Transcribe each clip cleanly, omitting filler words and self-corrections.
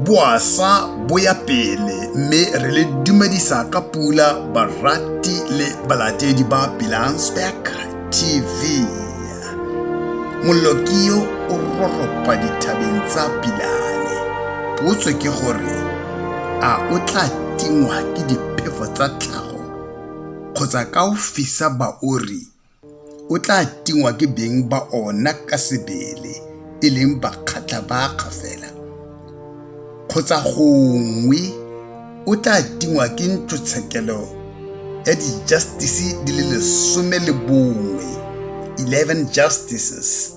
boasa bo ya pele mme re le dumedisa ka pula barati le balatedi ba Pilansberg TV. Molokio o roropa dithabeng tsa Pilane. Potso ke gore a o tla tingwa ke diphefo tsa tlhago kgotsa ka o fisa baori o tla tingwa ke beng ba ona ka sebele e leng bakgatla ba kgafela kgotsa gongwe o tla tingwa ke ntshotshekelo ya di-justice di le 11 justices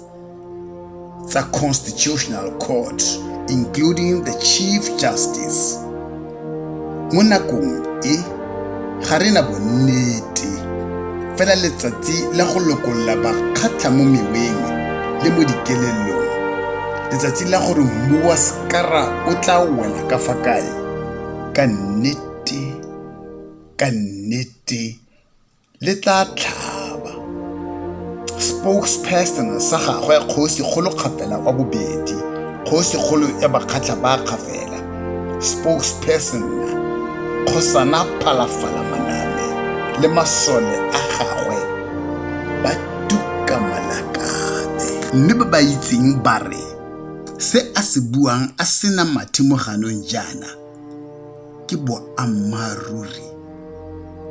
tsa Constitutional Court, including the Chief Justice. Mo nakong e ga re na bonnete fela letsatsi la go lokolla bakgatla mo meweng le mo dikelellong, letsatsi la gore mmu wa sekara o tla wela ka fa kae. Ka nnete le tla tlhaba. Spokesperson sa gagwe Kgosigolo Kgapela wa bobedi, Kgosigolo ya bakgatla ba kgafela, spokesperson Khosana Phalafala Manane le masole a gagwe ba tuka malakabe. Mme ba ba itseng ba re se a se buang a sena mathe mo ganong jaana ke boammaruri,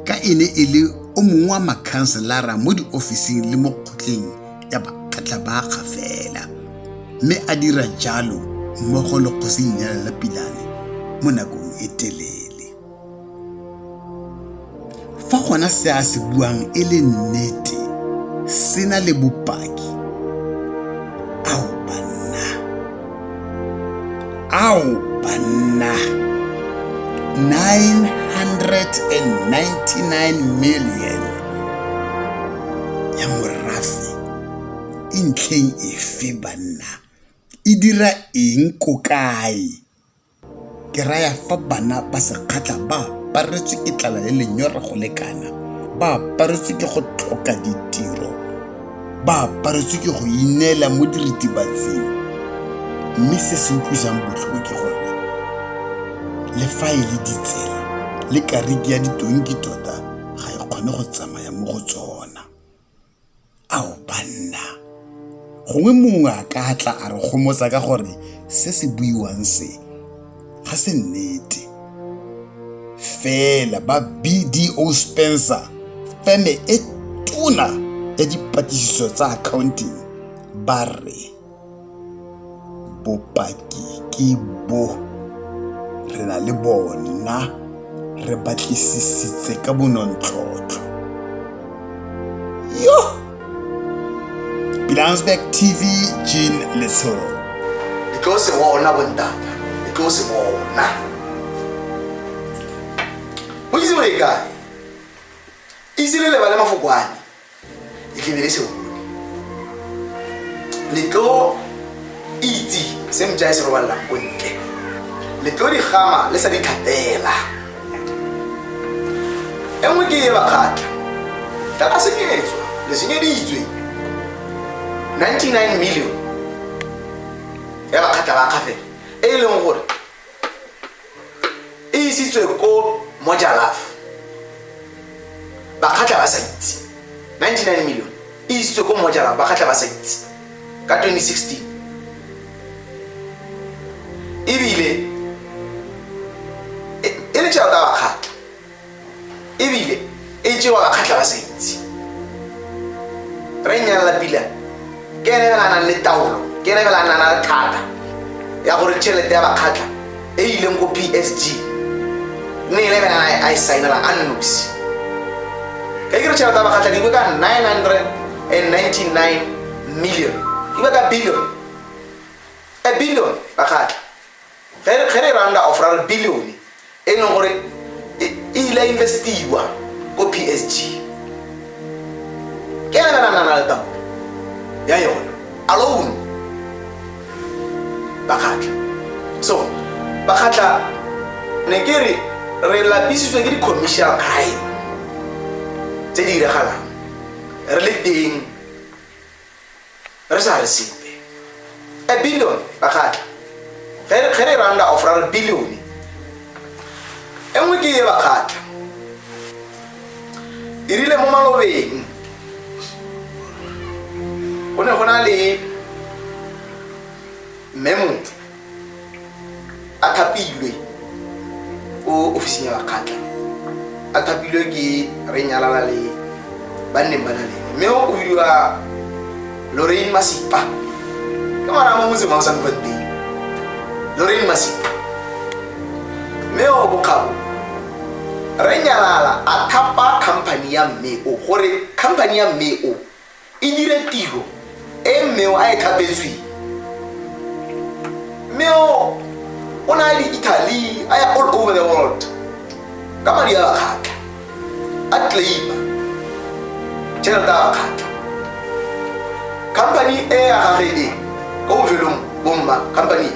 ka ene e le o mongwe wa makhanselara mo diofising le mo kgotleng ya bakgatla ba kgafela, mme a dira jalo mmogo le Kgosinyana la Pilane mo nakong e telele. Fa gona se a se buang e le nnete se na le bopaki, ao banna 999 million ya morafe e ntlheng efe banna e dira eng ko kae? Ke raya fa bana ba sekgatla ba aparetswe ke tlala le lenyora go lekana, ba aparetswe ke go tlhoka ditiro, ba aparetswe ke go inela mo diritibatsing, mme se se utlwisang botlhoko ke gore le fa e le ditsela le kariki ya ditonki tota ga e kgone go tsamaya mo go tsona. Ao banna, gongwe mongwe a ka tla a re gomotsa ka gore se se buiwang se ga se nnete fela. Ba BDO Spencer, feme e tona ya dipatlisiso tsa accounting, ba re bopaki ke bo re na le bona re batlisisitse ka bonontlhotlho. Pilansberg TV, Jean Lesoro. E tlo se bona bontata, e tlo se bona. Mo itse mo e kae? Itse le ba le mafokwane e ke le se bone. Le tlo itse se mja se roballa go ntle. Le tlo di gama le sa di khatela. Engwe ke e bakgatla tla se nyetswa le senyeditswe 99 million ya bakgatla ba kgafela e leng gore e isitswe ko Mojalaf. Bakgatla ba sa itse 99 million e isitswe ko Mojalaf, bakgatla ba sa itse ka 2016. Ebile e le tšhelete ya bakgatla, ebile e tšewa bakgatla ba sa itse. Re nyala Pilane ke ene fela a nang le taolo, ke ene fela a nang le thata ya gore tšhelete ya bakgatla e ileng ko PSG ne ene fela a e saenela a nnosi. Ka ke re tšhelete ya bakgatla di ka 999 million, di ka billion, a billion bakgatla. Ge re rounda of ra billion e leng gore e ile investiwa ko PSG, ke ene fela a nang le taolo ya yona alone bakgatla. So bakgatla ne ke re lapisitswe ke di-commercial crime tse di diragalang re le teng re sa re sepe. A billion bakgatla ge re randa ofra re bilione engwe ke e bakgatla e rile mo malobeng go ne go na le memo a thapilwe o ofising ya bakgatla a thapilwe ke re nyalala le banneng ba naleng mme o bidiwa Lorraine Masipa ke ngwana mo motseng wa Sankwanteng Lorraine Masipa mme o bokgabo re nyalala a thapa company ya mme o gore company ya mme o e dire tiro e mme o a e thapetswe mme o na le Italy a all over the world ka madi a bakgatla a claim tšhelete a bakgatla company e ya gage e ko bofelong bomma company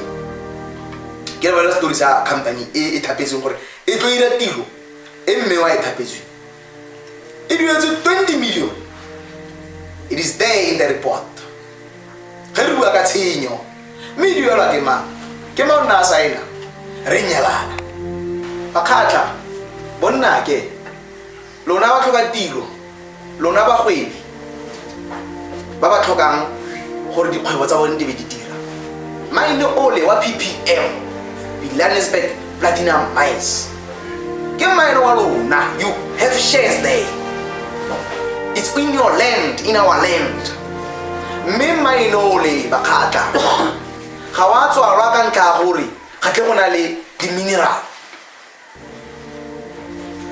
ke re ba story sa company e thapetseng gore e tlo ira tiro e mme wa e thapetswe e duetse 20 million. It is there in the report ge re bua ka tshenyo mme e duelwa ke mang na saena re nyalana bakgatla bonna ke lona ba tlhoka tiro lona ba kgwebi ba ba tlhokang gore dikgwebo tsa bone di be di dira maine ole wa PPM Johannesburg Platinum Mines ke maine wa lona. You have shares there. It's in your land, in our land. Me maine ole bakgatla ga wa tswalwa ka ntlha gore ga tle go na le di-mineral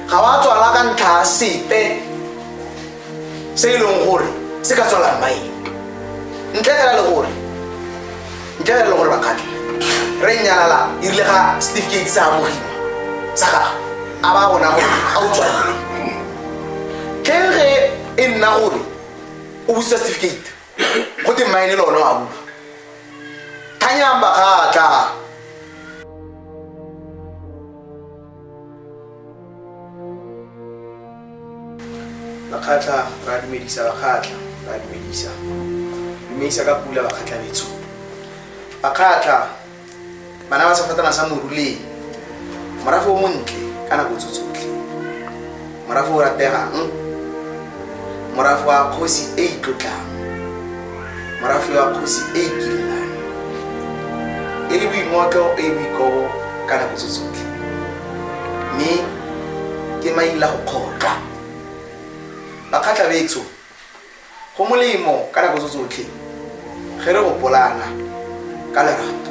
ga wa tswala ka ntlha sepe se e leng gore se ka tswala maine ntle fela le gore bakgatla re nyalala e rile ga certificate sa amogima sa gago a ba bona gore a o tswalile ke ge e nna gore o busa certificate go te maine le ona wa bua thanyang bakgatla bakgatla ra dumedisa ka pula bakgatla betso bakgatla bana ba sefatana sa moruleng morafo o montle ka nako tsotlhe morafo o rategang morafo wa kgosi e itlotlang morafo wa kgosi e ikilelang e le boingotlo e boikobo ka nako tsotlhe mme ke maila go kgotla bakgatla betso go molemo ka nako tsotlhe ge re gopolana ka lerato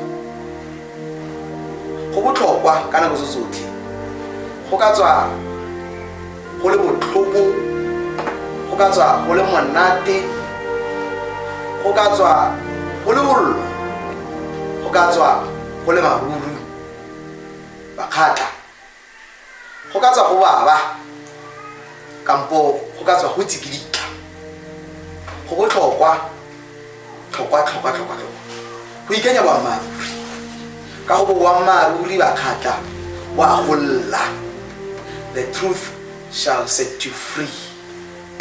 go botlhokwa ka nako tsotlhe go ka tswa go le botlhoko go ka tswa go le monate go ka tswa go le bollo go ka tswa go le maruru bakgatla go ka tswa go baba kampo go ka tswa go tsikidika go botlhokwa go ikenya boammaaruri ka go boammaaruri bakgatla wa golla. The truth shall set you free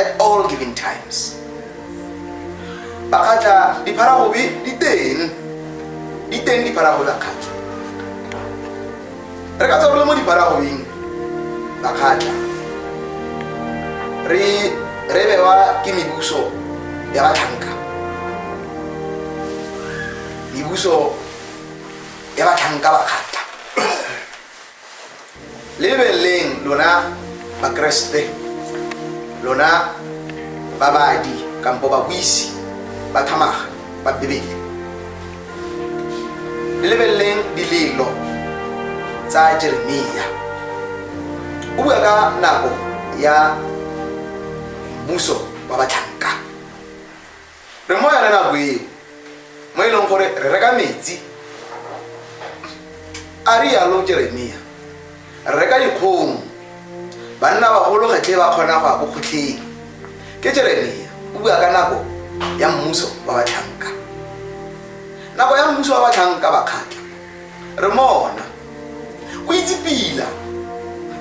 at all given times. Bakgatla dipharagobe di teng dipharagobe bakgatla re ka tswa le mo dipharagobeng bakgatla re bewa ke mebuso ya batlhanka bakgatla lebeleng lona bakreste lona babadi kampo babuisi ba thamaga ba bebele lebeleng dilelo tsa Jeremia o bua ka nako ya muso wa batlhanka re mo yana nako e mo e leng gore re reka metsi a rialo Jeremia re reka dikgomo banna bagolo ge tle ba kgona go ya ko kgotlheng ke Jeremia o bua ka nako ya mmuso wa batlhanka bakgatla re mona o itse pila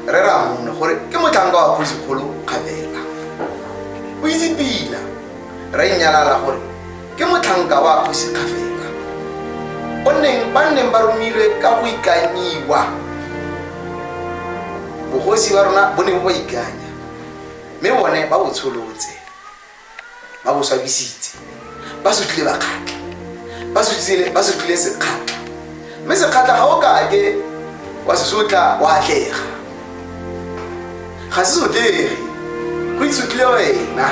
re ramone gore ke motlhanka wa kgosikgolo kgabela o itse pila re nyalala gore ke motlhanka wa kgosi kgafela ba neng ba romilwe ka go ikanyiwa. Bogosi ba rona bo ne bo ba ikanya, mme bone ba bo tsholotse, ba bo swabisitse, ba sutlile bakgatla, ba sutlile sekgatla, mme sekgatla ga o ka ke wa se sotla wa atlega. Ga se sotlege, go itshutlile wena,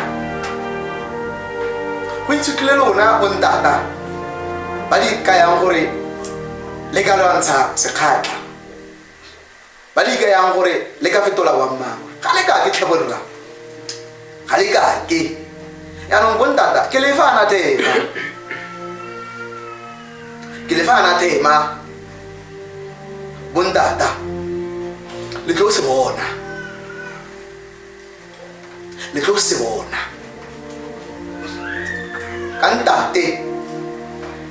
go itshutlile lona bontata ba di kayang gore le ka lwantsha sekgatla, ba di kayang gore le ka fetola boammaaruri. Ga le ka ke tlheborra, ga le ka ke yaanong bontata ke le fa anathema bontata le tlo se bona, le tlo se bona ka ntate,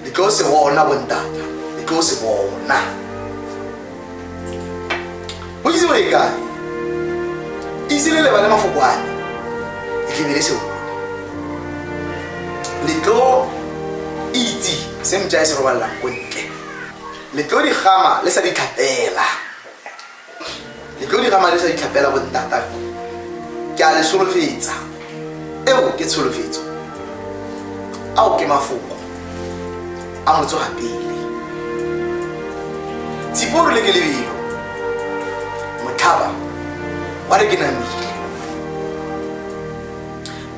le tlo se bona bontata, le tlo se bona. Go itse go e kae ise le ba le mafokwane e tlebe le se bona, le tlo itse se mtšae se roballang ko ntle, le tlo di gama le sa di tlhapela, le tlo di gama le sa di tlhapela bontata. Ke a le solofetsa, eo ke tsholofetso, ao ke mafoko a motsoga pele. Tshiporo le ke lebelo, motlhaba wa re ke namile.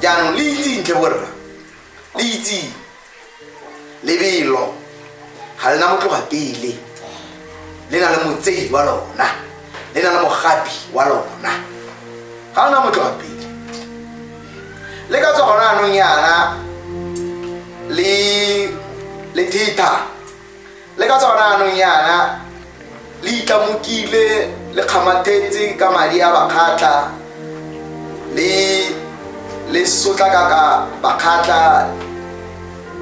Jaanong le itseng tle borra, le itseng lebelo ga le na motloga pele, le na le motsei wa lona, le na le mogapi wa lona, ga le na motloga pele. Le ka tswa gona anong yana le theta, le ka tswa gona anong yana le itlamokile, le kgamathetse ka madi a bakgatla, le sotla ka bakgatla,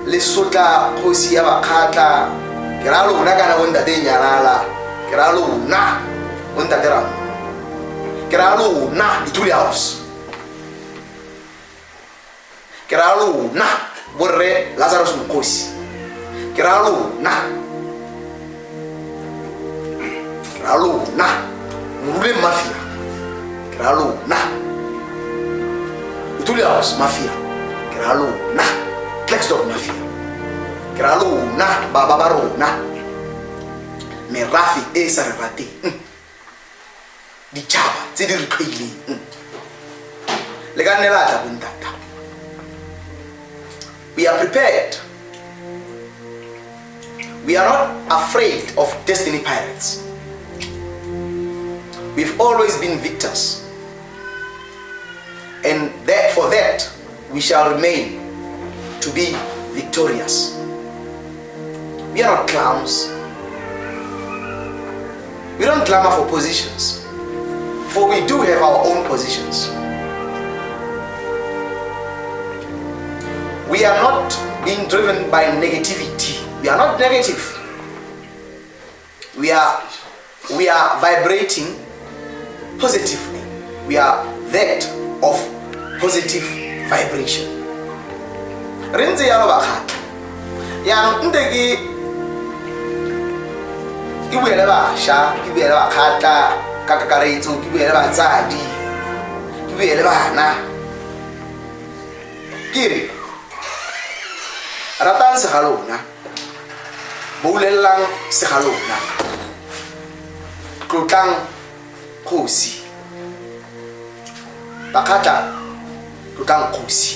le sotla kgosi ya bakgatla. Ke ra lona kana bontate nyalala, ke ra lona bontate Ramo, ke ra lona Ithuli House, ke ra lona borre Lazarus Mkhosi, ke ra lona Mrule Mafia, ke ra lona Ithuli House Mafia, ke ra lona Blackstock Mafia, ke ra lona baba ba rona merafi e sa re rateng, ditšhaba tse di re tlhoileng. Le ka nne la tla bontata, we are prepared, we are not afraid of destiny pirates. We've always been victors, and that for that we shall remain to be victorious. We are not clowns. We don't clamor for positions, for we do have our own positions. We are not being driven by negativity. We are not negative. We are vibrating positively. We are that of positive vibration. Renze yalo bakhatla. Ya ndeke ke buele basha, ke buele bakhatla ka kakaretso, ke buele batsadi, ke buele bana. Kire ratang segalona, boulellang segalona, tlotlang kgosi, bakhatla tlotlang kgosi.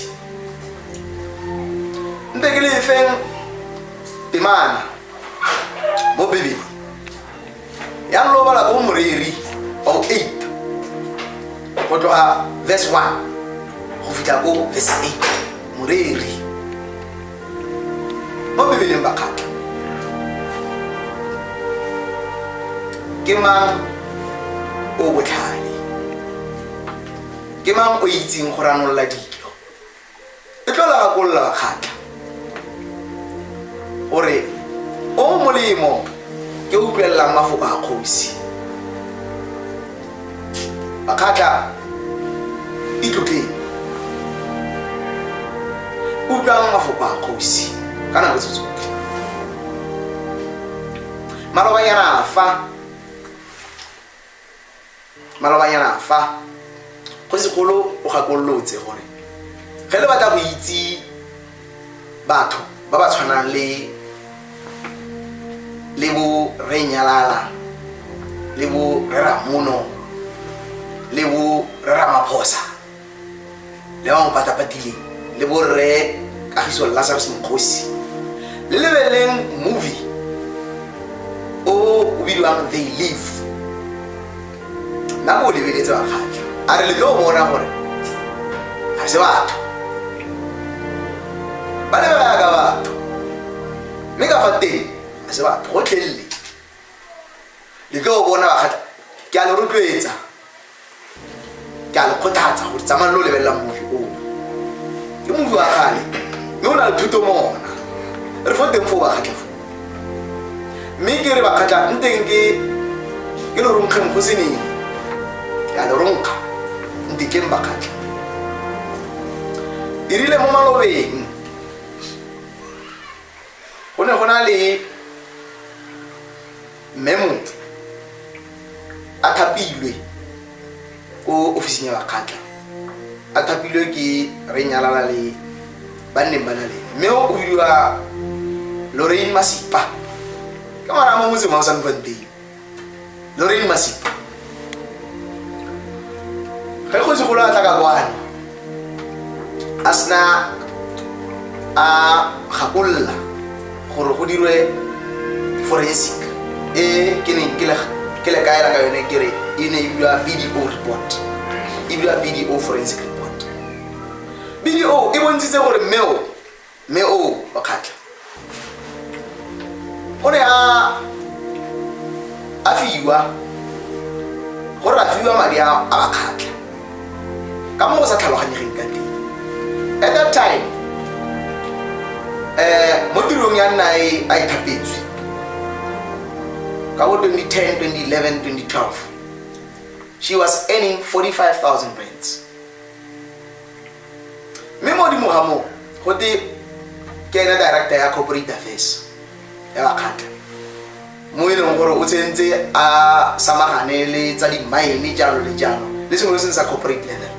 Ndeke le feng temana mo Bibele ya nlobala go moreri wa 8 go tloga verse 1 go fitla go verse 8. Moreri mo Bibeleng bakhatla ke mang o botlhale, ke mang o itseng go ranolla dilo. E tlola gakolola bakhatla gore o molemo ke utlwellang mafoko a kgosi. Bakhatla itlotleng utlwang mafoko a kgosi ka nako tse tsotlhe. malobanyana fa go sekolo o gakolotse gore ge le batla go itse batho ba ba tshwanang le bo Renyalala le bo Ramuno le bo Ramaphosa le ba patapatile le bo Re Kagiso Lazarus Mkhosi le lebeleng movie o bidiwang They Live na go lebeletse ba khatla a re le tlo bona gore ga se batho ba le ba ga batho mme ka fa teng ga se batho go tlelle le tlo bona ba khatla ke a le rotloetsa ke a le kgothatsa gore tsamaya lo lebella movie o ke movie wa gale mme o na le thuto mo ona re fo teng fo ba khatla fo mme ke re ba khatla nteng ke le ronkgang go seneng ya le ronka ntike ba khatla irile mo malobeng go ne go na le memo a thapilwe ko ofising ya bakhatla a thapilwe ke Renyalala le banneng bana le mme o buiwa Lorraine Masipa ka mara mo motse mo Sanfante Lorraine Masipa ge go se go la tla ka kwana asna a gakolla gore go dirwe forensic ke ne ke le kaela ka yone ke re ine ibua BDO report ibua BDO forensic report BDO e bontshitse gore meo bakhatla o ne a fiwa gore a fiwa madi a bakhatla ka mo sa tlhaloganyegeng ka teng at that time mo tirong ya nna a ithapetswe ka 2010, 2011, 2012 she was earning 45,000 rands mme mo di mohamo gote ke ena director ya corporate affairs ya bakhatla mo e leng gore o tsentse a samagane le tsa di mine jalo le jalo le sengwe se sa corporate level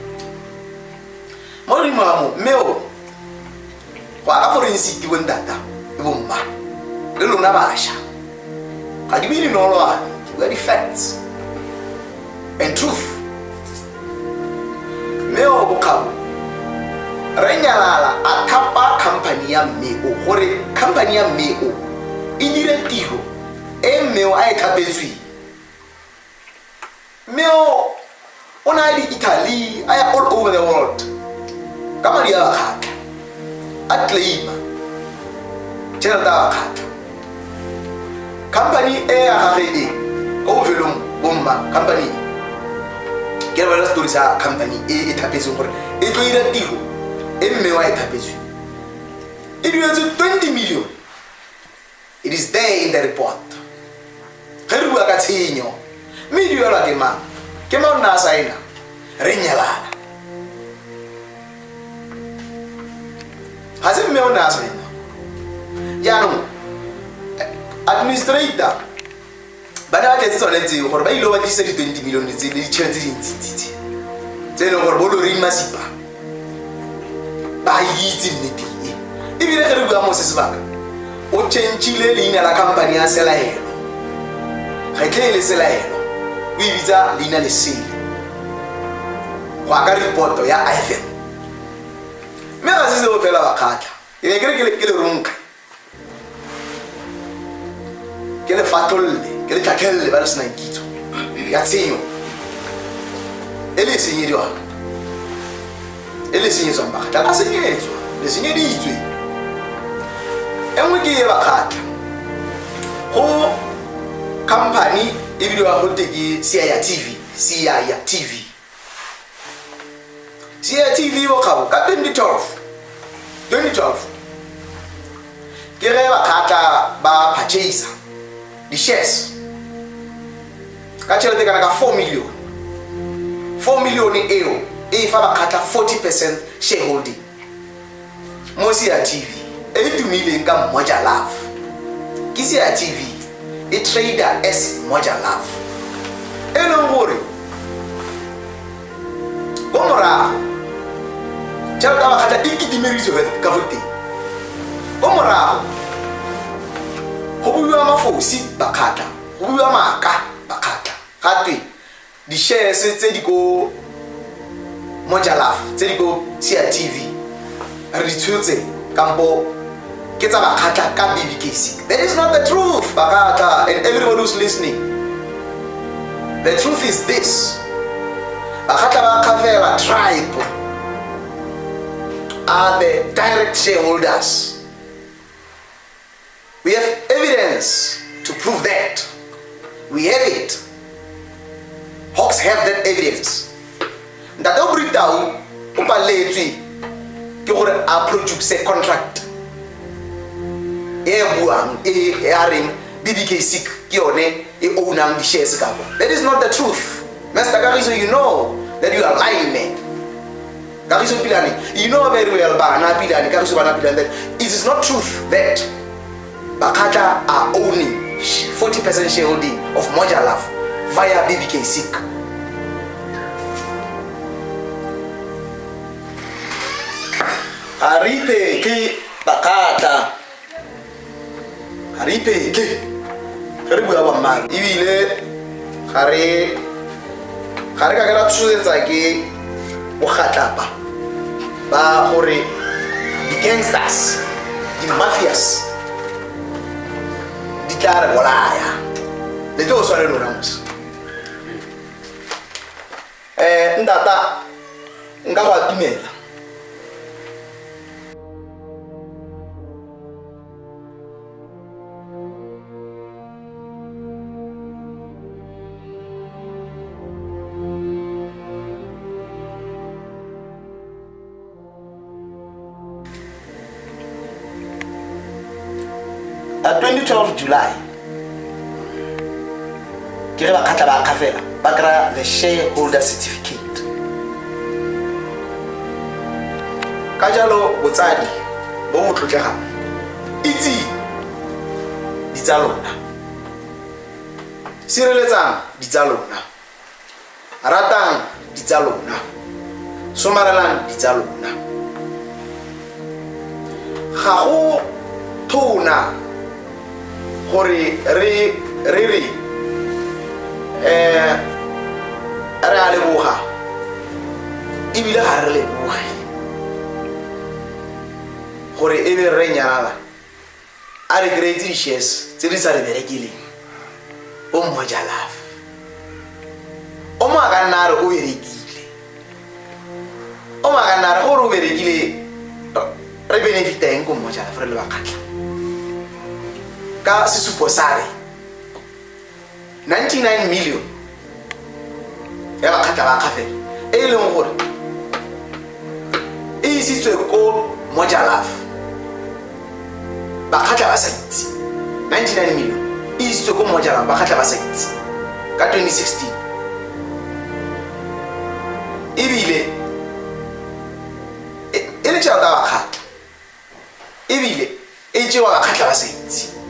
mo di mohamo meo go aga forensic go ntata e bomma le lona basha ga di bile nolwane we are the facts and truth meo go khabu Renyalala a thapa company ya Meo gore company ya Meo e dire tiro e Meo a e thapetswe Meo ona di Italy a all over the world ka madi a bakhatla a claim tšhelete a bakhatla company e ya gage go bofelong bomma company ke re ba story sa company e thapetseng gore e tlo ira tiro e Meo a e thapetswe e duetse 20 million. It is there in the report ge re bua ka tshenyo mme di yela ke mang na saena Renyalala ha se Meo na saena jaanong administrator bana ba tletse tsone tseo gore ba ilo ba tlisa di 20 million tse di tšhelete dintsi tse leng gore bo Lorraine Masipa ba itse nnete e bile ge re bua mo se sebaka o tšhentšhile leina la company ya Selaelo ga tle le Selaelo o ibitsa leina le Sele go aka report ya IFM mme ga se seo fela bakhatla e ne ke le ronka ke le fatolle ke le tlhatlhelle ba le sena kitso ya tshenyo e le senyediwa e le senyetswang bakhatla a senyetswa le senyeditswe engwe ke ye bakhatla go company e bidiwa go teke Siaya TV bo kgabo ka 2012 ke ge bakhatla ba purchase di shares ka tšhelete kana ka 4 million eo e fa bakhatla 40% shareholding mo Siaya TV e tumileng ka Moja Love ke Siaya TV e trader as Moja Love e leng gore go morago tšhelete ba kgatla e kitimeriswe ka fo teng go morago go buiwa mafosi ba kgatla go buiwa maaka ba kgatla gatwe di-shares tse di ko Moja Love tse di ko CRTV re di tshotse kampo ke tsa ba kgatla ka BBK. That is not the truth, Bakata, and everybody who's listening. The truth is this. Bakata Bakavela tribe are the direct shareholders. We have evidence to prove that. We have it. Hawks have that evidence. That don't break down, Opa Letui, ke gore a produce a contract. BBK ke yone e ownang di shares ka bo. That is not the truth. Mr. Kagiso, you know that you are lying, man. Kagiso Pilani, you know very well Bana Pilani, Kagiso Bana Pilani, that it is not truth that Bakata are owning 40% shareholding of Moja Love via BBK. Aripe ki Bakata Aripe ke re bua ba mara ibile gare ka kera tsusetsa ke o gatlapa ba gore di gangsters di mafias di tla re bolaya le tlo sware lona mos ndata nka ba timela at 2012 July ke re ba khatla ba khafela ba kra the shareholder certificate ka jalo botsadi bo mo tlotlega itse ditsalona sireletsang ditsalona ratang ditsalona somaralang ditsalona ga go thona gore re a leboga ebile ga re leboge gore e be re nyala a re kry-etse di-shares tse di sa re berekileng o Moja Love o mo a ka nna re o berekile o mo a ka nna re gore o berekile re benefiteng ko Moja Love re le bakgatla ka sesupo sare 99 million ya bakgatla ba khafela e leng gore e isitswe ko Moja Love bakgatla ba sa itse 99 million e isitswe ko Moja Love bakgatla ba sa itse ka 2016 ebile e le tšhelete ya bakgatla ebile e tšewa bakgatla ba sa itse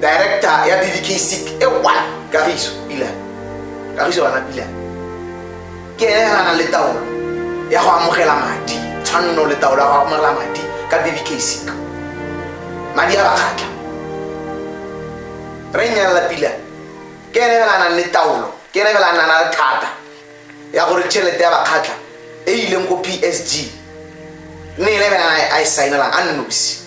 director ya BBK e one Kagiso bana pila ke ena na le taolo ya go amogela madi tshwanno le taolo ya go amogela madi ka BBK madi a bakgatla re nyala pila ke ena na le taolo ke ena na le thata ya gore tšhelete ya bakgatla e ileng ko PSG ne le bana a sign la announce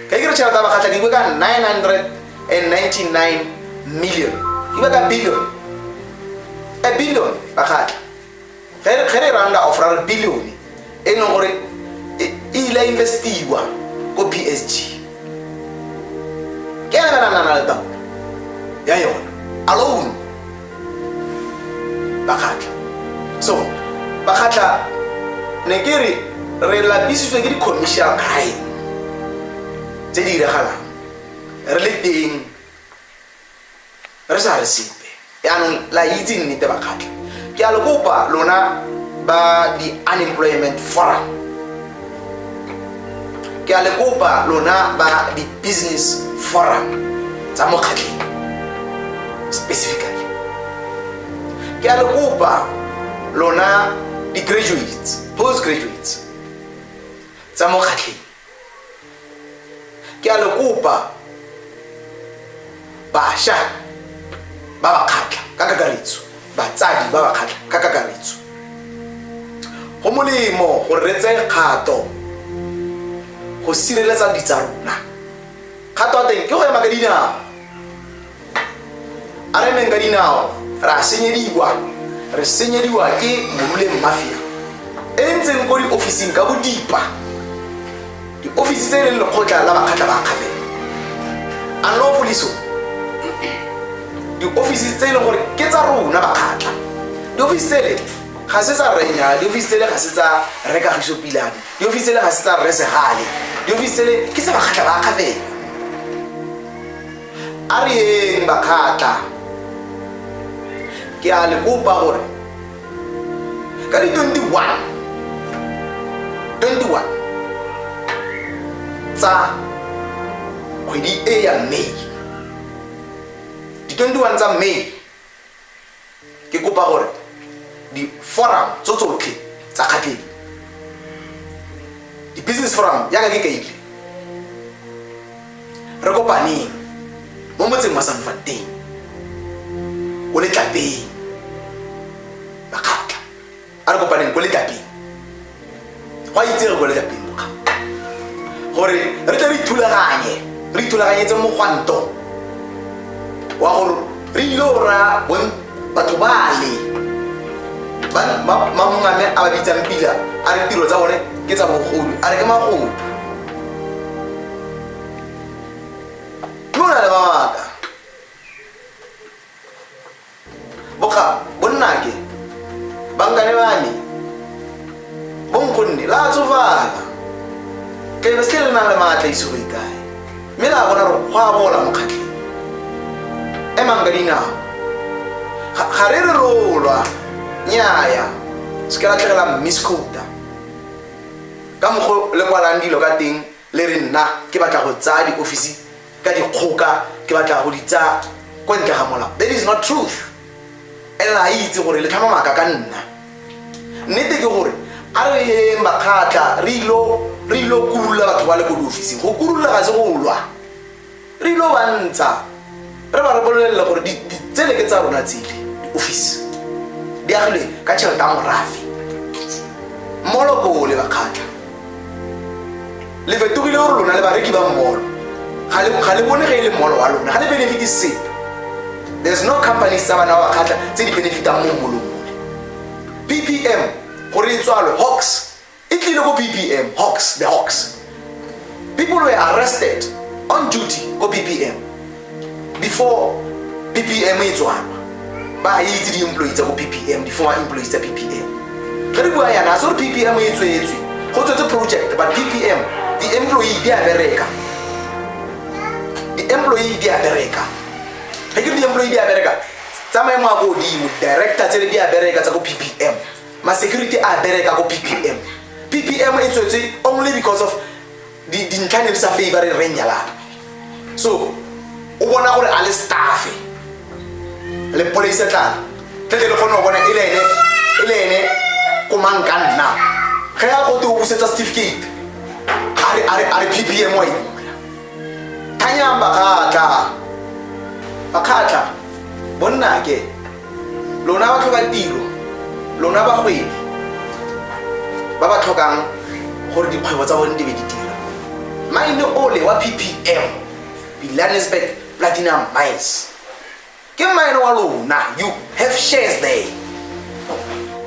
ke re tšhelete ya bakgatla di ka 999 million di ka billion a billion bakgatla ge re rounda of a billion e leng gore e ile investiwa ko PSG ke ena na le taolo ya yona alone bakgatla so bakgatla ne ke re lapisitswe ke di-commercial crime tse di diragalang re le teng re sa re sepe yaanong la itse nnete bakgatla ke a le kopa lona ba di-unemployment forum ke ke a le kopa lona ba di business forum tsa mokgatleng specifically ke a le kopa lona di graduates post graduates tsa mokgatleng ke a le kopa basha ba ba khatla ka kakaretso batsadi ba ba khatla ka kakaretso go molemo go re tse kgato go sireletsa ditsa rona kgato a teng ke go ema ka dinao a re emeng ka dinao re senyediwa ke moruleng mafia e ntseng ko di-officing ka bodipa di-office tse e leng lekgotla la bakgatla ba kgafela unlawfully so di-office tse e leng gore ke tsa rona bakgatla di-office tsele ga se tsa renya di-office tsele ga se tsa rekagiso pilane di-office tsele ga se tsa resegale di-office tsele ke tsa bakgatla ba kgafela a re eng bakgatla ke a le kopa gore ka di 21 tsa kgwedi e ya May di 21 tsa May ke kopa gore di forum tsotlhe tsa kgatleng di business forum ya ka ke kaile re kopaneng mo motseng wa Sanfanteng o le tlapeng bakgatla a re kopaneng ko le tlapeng go a itse re ko le tlapeng gore re tle re ithulaganyetse mogwanto wa gore re ile ra batho bale mamongame a ba bitsang pila a re tiro tsa bone ke tsa bogodu a re ke magodu lona le mabaka bonnake bankane bane bonkgonne la tsofala ke be se le nang le maatla iso go ikae mme la bona re go a bola mokgatleng emang ka dinao ga re re rolwa nyaaya se ke latlhegela miscota ka mokgo le kwalang dilo ka teng le re nna ke batla go tsaya di-office ka dikgoka ke batla go di tsaya ko ntle ga molao that is not truth ene a itse gore le tlhama maaka ka nna nnete ke gore a re yeng bakgatla re ilo kurula batho ba le ko di-officing go kurula ga se go lwa re ilo bantsha re ba re bolelela gore tsele ke tsa rona tsele di-office di agilwe ka tšhelete ya morafe mmoloko le bakgatla le fetogile gore lona le bareki ba mmolo ga le bone ge e le mmolo wa lona ga le benefit sepe there's no companies tsa bana ba bakgatla tse di benefitang mo mmolong PPM gore e tswalwe Hawks e tlile ko PPM the Hawks people were arrested on duty ko PPM before PPM e tswalwa ba itse di-employee tsa ko PPM di-former employees tsa PPM ge re bua yana se gore PPM e tswetswe go tswetse project but PPM di-employee di a bereka ge ke di-employee di a bereka tsa maemo a ko godimo director tsele di a bereka tsa ko PPM ma-security a bereka ko PPM e tswetswe only because of dintlhane di sa favor re nyalana so o bona gore a le staffe le police tlala tlete le kgone go bona e le ene ko mang ka nna ge ya go te o busetsa certificate a re PPM wa ibula thanyang bakgatla bonnake lona ba tlhoka tiro lona bagwebi ba ba tlhokang gore dikgwebo tsa bone di be di dira maine ole wa PPM Johannesburg Platinum Mines ke maine wa lona you have shares there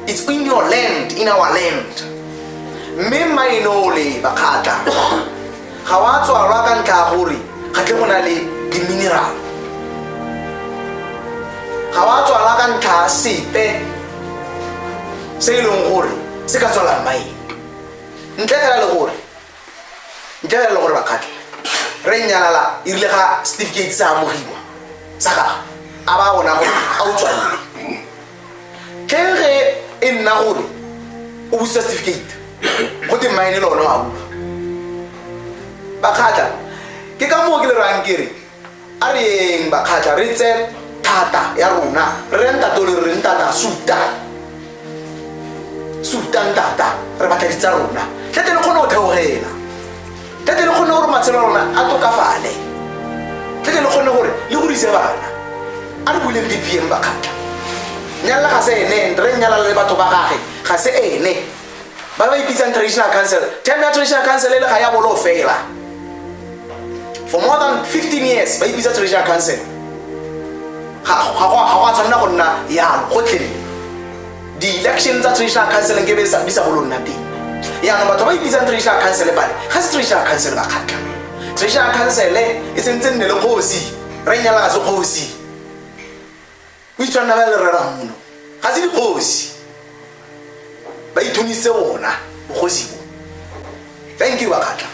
it's in your land in our land mme maine ole bakgatla ga wa tswalwa ka ntlha gore ga tle go na le di-mineral ga wa tswalwa ka ntlha sepe se e leng gore se ka tswalang maine ntle fela le gore bakgatla re nyalala e rile ga certificate sa amogiwa sa gago a ba bona gore a o tswalile ke ge e nna gore o busa certificate go te maine le ona wa bua bakgatla ke ka moo ke le rang kere a re yeng bakgatla re tse thata ya rona re ntato le re ntata sultan tata re batla ditsa rona tlete le kgone go theogela tlete le kgone gore matshelo a rona a tokafale tlete le kgone gore le godise bana a re buileng ppm bakgatla nyalla ga se ene re nyala le batho ba gage ga se ene ba ba ipitsang traditional council time ya traditional council le ga ya bolo fela for more than 15 years ba ipitsa traditional council ga tshwanela go nna yalo gotlhe di-election tsa traditional council nke be di sa bolo nna teng yaanong batho ba ipitsang traditional council bale ga se traditional council ba kgatla traditional council e sentse nne le kgosi re nyala ga se kgosi o itshwanela ba le rerang mono ga se dikgosi ba ithonise bona bogosi bo thank you bakgatla